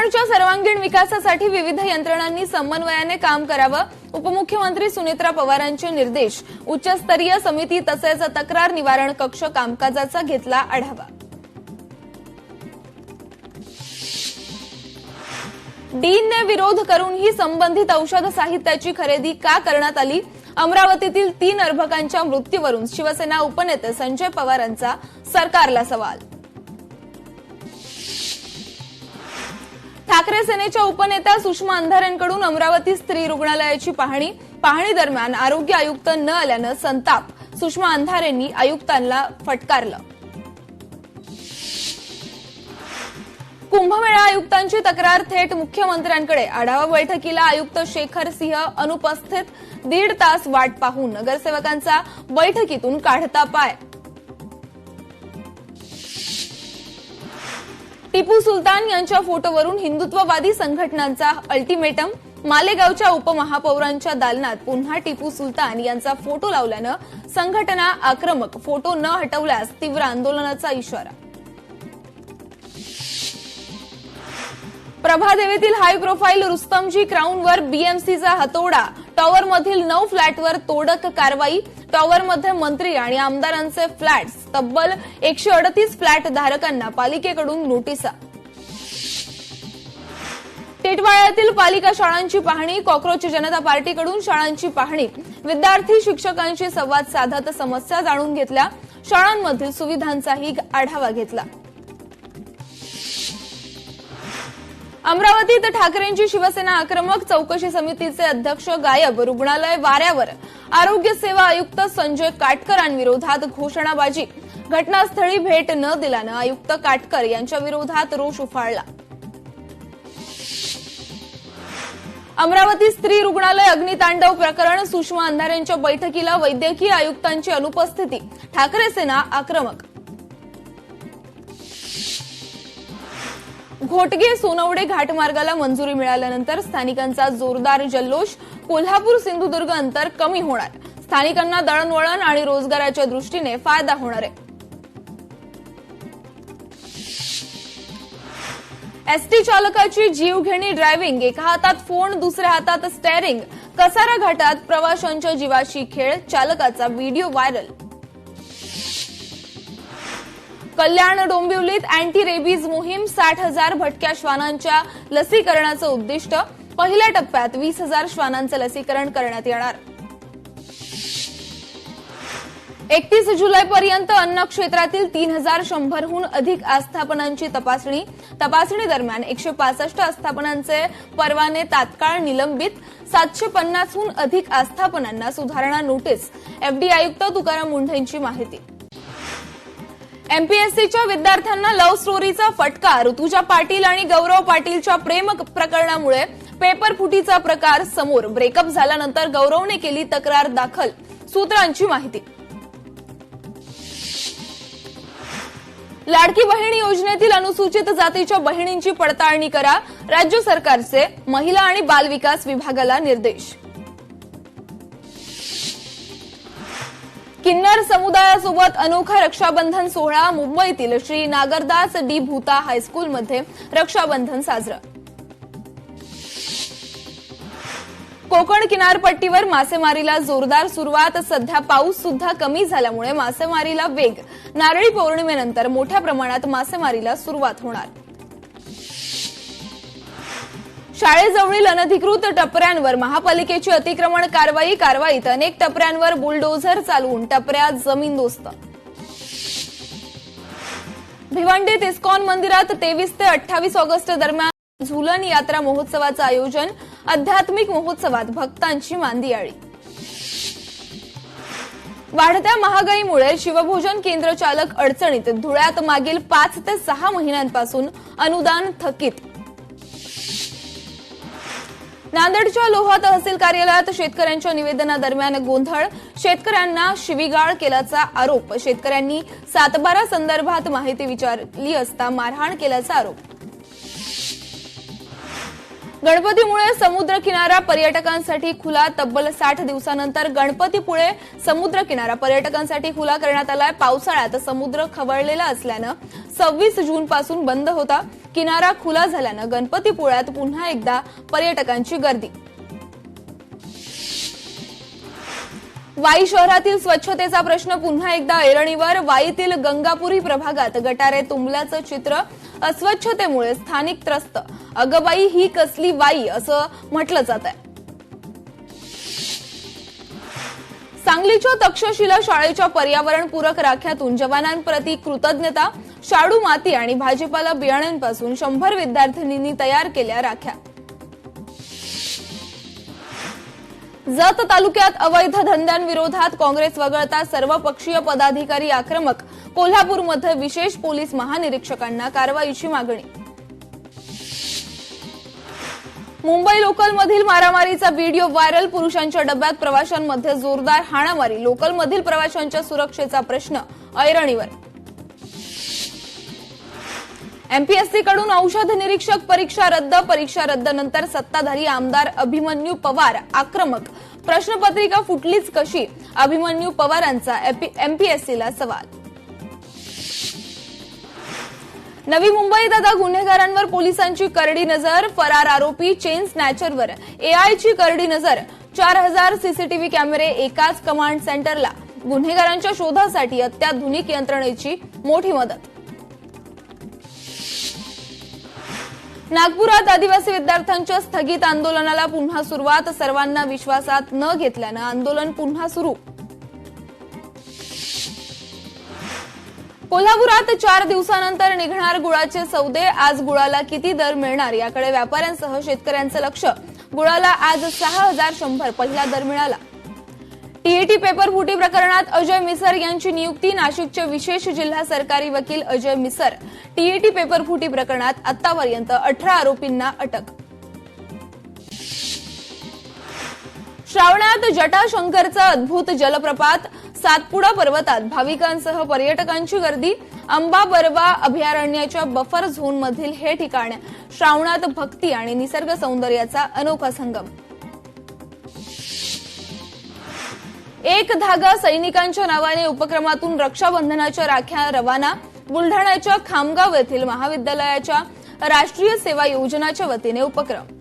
नांदेडच्या सर्वांगीण विकासासाठी विविध यंत्रणांनी समन्वयाने काम करावं, उपमुख्यमंत्री सुनेत्रा पवारांचे निर्देश. उच्चस्तरीय समिती तसेच तक्रार निवारण कक्ष कामकाजाचा घेतला आढावा. डीनने विरोध करूनही संबंधित औषध साहित्याची खरेदी का करण्यात आली? अमरावतीतील 3 अर्भकांच्या मृत्यूवरून शिवसेना उपनेते संजय पवारांचा सरकारला सवाल. ठाकरे सेनेच्या उपनेत्या सुषमा अंधारेंकडून अमरावती स्त्री रुग्णालयाची पाहणी दरम्यान आरोग्य आयुक्त न आल्यानं संताप. सुषमा अंधारेंनी आयुक्तांना फटकारलं. कुंभमेळा आयुक्तांची तक्रार थेट मुख्यमंत्र्यांकडे. आढावा बैठकीला आयुक्त शेखर सिंह अनुपस्थित. 1.5 तास वाट पाहून नगरसेवकांचा बैठकीतून काढता पाय. टिपू सुलतान यांच्या फोटोवरून हिंदुत्ववादी संघटनांचा अल्टिमेटम. मालेगावच्या उपमहापौरांच्या दालनात पुन्हा टिपू सुलतान यांचा फोटो लावल्यानं संघटना आक्रमक. फोटो न हटवल्यास तीव्र आंदोलनाचा इशारा. प्रभादेवीतील हाय प्रोफाईल रुस्तमजी क्राऊनवर बीएमसीचा हातोडा. टॉवरमधील 9 फ्लॅटवर तोडक कारवाई. टॉवरमध्ये मंत्री आणि आमदारांचे फ्लॅट्स. तब्बल 138 फ्लॅट धारकांना पालिकेकडून नोटिसा. टिटवाळ्यातील पालिका शाळांची पाहणी. कॉक्रोच जनता पार्टीकडून शाळांची पाहणी. विद्यार्थी शिक्षकांशी संवाद साधत समस्या जाणून घेतल्या. शाळांमधील सुविधांचाही आढावा घेतला. अमरावतीत ठाकरेंची शिवसेना आक्रमक. चौकशी समितीचे अध्यक्ष गायब. रुग्णालय वाऱ्यावर. आरोग्य सेवा आयुक्त संजय काटकरांविरोधात घोषणाबाजी. घटनास्थळी भेट न दिल्यानं आयुक्त काटकर यांच्या विरोधात रोष उफाळला. अमरावती स्त्री रुग्णालय अग्नितांडव प्रकरण. सुषमा अंधारेंच्या बैठकीला वैद्यकीय आयुक्तांची अनुपस्थिती. ठाकरे सेना आक्रमक. घोटगे सोनवडे घाटमार्गाला मंजुरी मिळाल्यानंतर स्थानिकांचा जोरदार जल्लोष. कोल्हापूर सिंधुदुर्ग अंतर कमी होणार. स्थानिकांना दळणवळण आणि रोजगाराच्या दृष्टीने फायदा होणार आहे. एसटी चालकाची जीवघेणी ड्रायव्हिंग. एका हातात फोन, दुसऱ्या हातात स्टेअरिंग. कसारा घाटात प्रवाशांच्या जीवाशी खेळ. चालकाचा व्हिडिओ व्हायरल. कल्याण डोंबिवलीत अँटी रेबीज मोहीम. 60,000 भटक्या श्वानांच्या लसीकरणाचं उद्दिष्ट. पहिल्या टप्प्यात 20,000 श्वानांचं लसीकरण करण्यात येणार. 31 जुलैपर्यंत अन्न क्षेत्रातील 3,100हून अधिक आस्थापनांची तपासणी. तपासणी दरम्यान 165 आस्थापनांचे परवाने तात्काळ निलंबित. 750हून अधिक आस्थापनांना सुधारणा नोटीस. एफडी आयुक्त तुकाराम मुंढेंची माहिती. एमपीएससीच्या विद्यार्थ्यांना लव्ह स्टोरीचा फटका. ऋतुजा पाटील आणि गौरव पाटीलच्या प्रेम प्रकरणामुळे पेपर फुटीचा प्रकार समोर. ब्रेकअप झाल्यानंतर गौरवने केली तक्रार दाखल. सूत्रांची माहिती. लाडकी बहीण योजनेतील अनुसूचित जातीच्या बहिणींची पडताळणी करा. राज्य सरकारचे महिला आणि बालविकास विभागाला निर्देश. किन्नर समुदायासोबत अनोखा रक्षाबंधन सोहळा. मुंबईतील श्री नागरदास डी भूता हायस्कूलमध्ये रक्षाबंधन साजरं. कोकण किनारपट्टीवर मासेमारीला जोरदार सुरुवात. सध्या पाऊस सुद्धा कमी झाल्यामुळे मासेमारीला वेग. नारळी पौर्णिमेनंतर मोठ्या प्रमाणात मासेमारीला सुरुवात होणार. शाळेजवळील अनधिकृत टपऱ्यांवर महापालिकेची अतिक्रमण कारवाई. कारवाईत अनेक टपऱ्यांवर बुलडोझर चालवून टपऱ्या जमीनदोस्त. भिवंडीत इस्कॉन मंदिरात 23 ते 28 ऑगस्ट दरम्यान झुलन यात्रा महोत्सवाचं आयोजन. आध्यात्मिक महोत्सवात भक्तांची मांदियाळी. वाढत्या महागाईमुळे शिवभोजन केंद्र चालक अडचणीत. धुळ्यात मागील 5 ते 6 महिन्यांपासून अनुदान थकीत. नांदेडच्या लोहा तहसील कार्यालयात शेतकऱ्यांच्या निवेदनादरम्यान गोंधळ. शेतकऱ्यांना शिवीगाळ केल्याचा आरोप. शेतकऱ्यांनी सातबारा संदर्भात माहिती विचारली असता मारहाण केल्याचा आरोप. गणपतीपुळे समुद्र किनारा पर्यटकांसाठी खुला. तब्बल 60 दिवसानंतर गणपतीपुळे समुद्र किनारा पर्यटकांसाठी खुला करण्यात आलाय. पावसाळ्यात समुद्र खवळलेला असल्यानं 26 जूनपासून बंद होता. किनारा खुला झाल्यानं गणपतीपुळ्यात पुन्हा एकदा पर्यटकांची गर्दी. वाई शहरातील स्वच्छतेचा प्रश्न पुन्हा एकदा ऐरणीवर. वाईतील गंगापुरी प्रभागात गटारे तुंबल्याचं चित्र. अस्वच्छतेमुळे स्थानिक त्रस्त. अगं बाई, ही कसली वाई असं म्हटलं जात आहे. सांगलीच्या तक्षशिला शाळेच्या पर्यावरणपूरक राख्यातून जवानांप्रती कृतज्ञता. शाडू माती आणि भाजीपाला बियाण्यांपासून 100 विद्यार्थिनींनी तयार केल्या राख्या. जत तालुक्यात अवैध धंद्यांविरोधात काँग्रेस वगळता सर्वपक्षीय पदाधिकारी आक्रमक. कोल्हापूरमध्ये विशेष पोलीस महानिरीक्षकांना कारवाईची मागणी. मुंबई लोकलमधील मारामारीचा व्हिडिओ व्हायरल. पुरुषांच्या डब्यात प्रवाशांमध्ये जोरदार हाणामारी. लोकलमधील प्रवाशांच्या सुरक्षेचा प्रश्न ऐरणीवर. एमपीएससीकडून औषध निरीक्षक परीक्षा रद्द. परीक्षा रद्दनंतर सत्ताधारी आमदार अभिमन्यू पवार आक्रमक. प्रश्नपत्रिका फुटलीच कशी? अभिमन्यू पवारांचा एमपीएससीला सवाल. नवी मुंबईत आता गुन्हेगारांवर पोलिसांची करडी नजर. फरार आरोपी चेन स्नॅचरवर एआयची करडी नजर. 4000 सीसीटीव्ही कॅमेरे एकाच कमांड सेंटरला. गुन्हेगारांच्या शोधासाठी अत्याधुनिक यंत्रणेची मोठी मदत. नागपुरात आदिवासी विद्यार्थ्यांच्या स्थगित आंदोलनाला पुन्हा सुरुवात. सर्वांना विश्वासात न घेतल्यानं आंदोलन पुन्हा सुरू. कोल्हापुरात 4 दिवसानंतर निघणार गुळाचे सौदे. आज गुळाला किती दर मिळणार याकडे व्यापाऱ्यांसह शेतकऱ्यांचं लक्ष. गुळाला आज 6100 पहिला दर मिळाला. टीईटी पेपर फुटी प्रकरणात अजय मिसर यांची नियुक्ती. नाशिकचे विशेष जिल्हा सरकारी वकील अजय मिसर. टीईटी पेपर फुटी प्रकरणात आतापर्यंत 18 आरोपींना अटक. श्रावणात जटाशंकरचा अद्भुत जलप्रपात. सातपुडा पर्वतात भाविकांसह पर्यटकांची गर्दी. अंबा बरवा अभयारण्याच्या बफर झोनमधील हे ठिकाण श्रावणात भक्ती आणि निसर्ग सौंदर्याचा अनोखा संगम. एक धागा सैनिकांच्या नावाने उपक्रमातून रक्षाबंधनाच्या राख्या रवाना. बुलढाण्याच्या खामगाव येथील महाविद्यालयाच्या राष्ट्रीय सेवा योजनाच्या वतीने उपक्रम.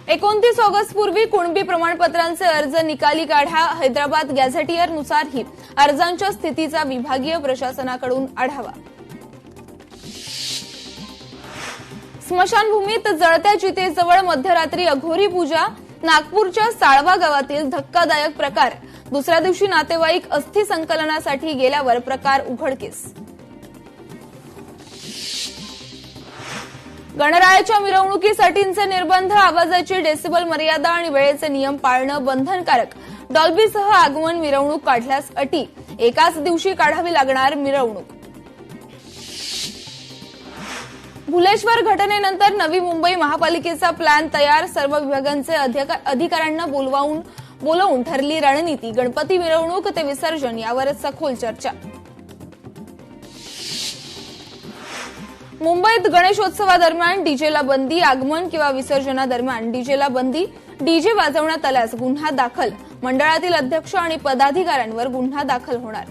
29 ऑगस्ट पूर्वी कुणबी प्रमाणपत्रांचे अर्ज निकाली काढा. हैदराबाद गॅझेटियरनुसारही अर्जांच्या स्थितीचा विभागीय प्रशासनाकडून आढावा. स्मशानभूमीत जळत्या चितेजवळ मध्यरात्री अघोरी पूजा. नागपूरच्या साळवा गावातील धक्कादायक प्रकार. दुसऱ्या दिवशी नातेवाईक अस्थि संकलनासाठी गेल्यावर प्रकार उघडकीस. गणरायाच्या मिरवणुकीसाठीचे निर्बंध. आवाजाची डेसिबल मर्यादा आणि वेळेचे नियम पाळणं बंधनकारक. डॉल्बीसह आगमन मिरवणूक काढल्यास अटी. एकाच दिवशी काढावी लागणार मिरवणूक. भुलेश्वर घटनेनंतर नवी मुंबई महापालिकेचा प्लॅन तयार. सर्व विभागांचे अधिकाऱ्यांना बोलवून ठरली रणनीती. गणपती मिरवणूक ते विसर्जन यावर सखोल चर्चा. मुंबईत गणेशोत्सवादरम्यान डीजेला बंदी. आगमन किंवा विसर्जनादरम्यान डीजेला बंदी. डीजे वाजवण्यात आल्यास गुन्हा दाखल. मंडळातील अध्यक्ष आणि पदाधिकाऱ्यांवर गुन्हा दाखल होणार.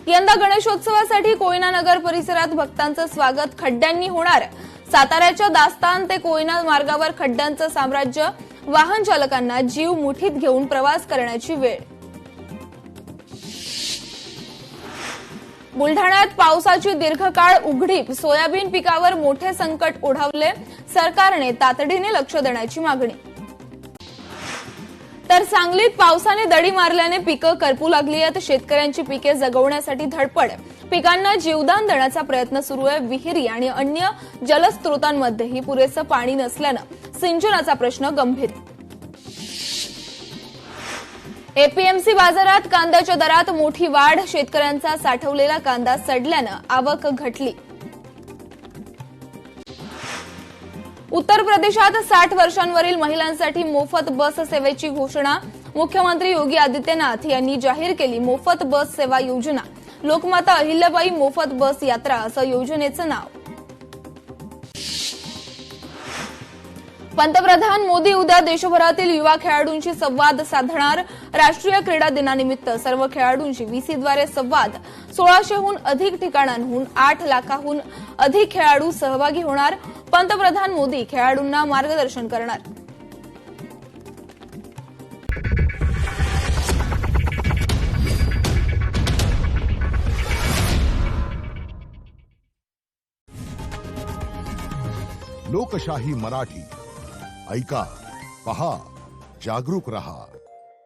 यंदा गणेशोत्सवासाठी कोयना नगर परिसरात भक्तांचं स्वागत खड्ड्यांनी होणार. साताऱ्याच्या दास्तान ते कोयना मार्गावर खड्ड्यांचं साम्राज्य. वाहन चालकांना जीव मुठीत घेऊन प्रवास करण्याची वेळ. बुलढाण्यात पावसाची दीर्घकाळ उघडीप. सोयाबीन पिकावर मोठे संकट ओढावले. सरकारने तातडीने लक्ष देण्याची मागणी. तर सांगलीत पावसाने दडी मारल्याने पिकं करपू लागली आहेत. शेतकऱ्यांची पिके जगवण्यासाठी धडपड. पिकांना जीवदान देण्याचा प्रयत्न सुरू आहे. विहिरी आणि अन्य जलस्रोतांमध्येही पुरेसं पाणी नसल्यानं सिंचनाचा प्रश्न गंभीर. एपीएमसी बाजारात कांद्याच्या दरात मोठी वाढ. शेतकऱ्यांचा साठवलेला कांदा सडल्यानं आवक घटली. उत्तर प्रदेशात 60 वर्षांवरील महिलांसाठी मोफत बस सेवेची घोषणा. मुख्यमंत्री योगी आदित्यनाथ यांनी जाहीर केली मोफत बस सेवा योजना. लोकमाता अहिल्याबाई मोफत बस यात्रा असं योजनेचं नाव. पंतप्रधान मोदी उद्या देशभरातील युवा खेळाडूंशी संवाद साधणार. राष्ट्रीय क्रीडा दिनानिमित्त सर्व खेळाडूंशी व्हीसीद्वारे संवाद. 1600हून अधिक ठिकाणांहून 8 लाखाहून अधिक खेळाडू सहभागी होणार. पंतप्रधान मोदी खेळाडूंना मार्गदर्शन करणार. लोकशाही मराठी ऐका, पहा, जागरूक रहा.